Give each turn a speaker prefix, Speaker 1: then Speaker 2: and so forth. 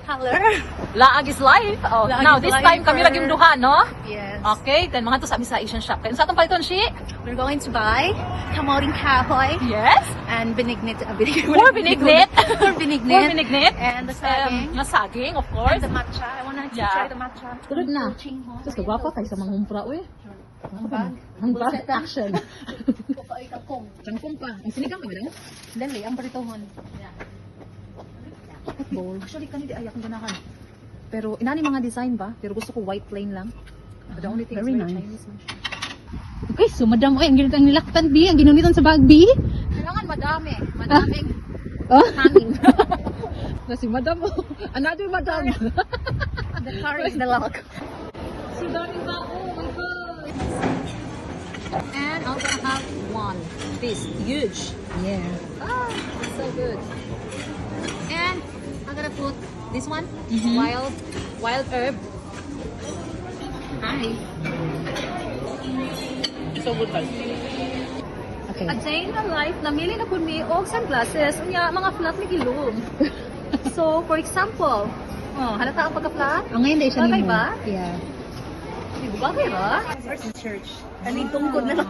Speaker 1: color.
Speaker 2: Laag is life. Oh,
Speaker 1: Laag
Speaker 2: now
Speaker 1: is
Speaker 2: this
Speaker 1: life
Speaker 2: time kami
Speaker 1: for-
Speaker 2: lagi yung duha, no?
Speaker 1: Yes.
Speaker 2: Okay, then mga to sabi sa Asian shop. Kaya sa atong paliton, Shi?
Speaker 1: We're going to buy kamoting kahoy
Speaker 2: Yes.
Speaker 1: and binignit.
Speaker 2: More binignit.
Speaker 1: More binignit.
Speaker 2: More binignit.
Speaker 1: And the saging.
Speaker 2: Nga saging, of
Speaker 1: And
Speaker 2: course.
Speaker 1: the matcha. I want to
Speaker 2: Yeah.
Speaker 1: try the matcha.
Speaker 2: Tulad na.
Speaker 1: Chingho.
Speaker 2: Tapos kagwapa kayo sa mga humpra, uy.
Speaker 1: Ang bag.
Speaker 2: Ang bad action.
Speaker 1: Kukaoy kangkong.
Speaker 2: Tangkong pa. Ang sinigang kami lang.
Speaker 1: Dali, ang baritohon.
Speaker 2: Bowl.
Speaker 1: Actually, kanina ayak ang ganahan. Pero inani mga design ba? Pero gusto ko white plain lang. But the only thing
Speaker 2: very
Speaker 1: is
Speaker 2: nice.
Speaker 1: Chinese man.
Speaker 3: Okay, so madam, ay, ang ginit ang nilaktan, B. Ang ginunitan sa bag, B.
Speaker 1: Kailangan madami. Madaming
Speaker 3: Oh,
Speaker 1: hangin.
Speaker 3: na si madam, oh. Another madam.
Speaker 1: The car is the lock.
Speaker 3: So daming ba? Oh my God.
Speaker 1: And I'm gonna have one. This huge.
Speaker 3: Yeah.
Speaker 1: Ah, it's so good. And I'm gonna put this one, wild herb. Hi.
Speaker 2: So good tayo.
Speaker 3: Okay.
Speaker 1: A day in the life, namili na po mi og sunglasses, unya mga flat ni gilom. So, for example, halata ang pagka-flat?
Speaker 3: Oh, ngayon dahil siya
Speaker 1: Bagay
Speaker 3: nimo.
Speaker 1: ba?
Speaker 3: Yeah.
Speaker 1: Di ba bagay ba? First in church. Kaning tungkod na lang.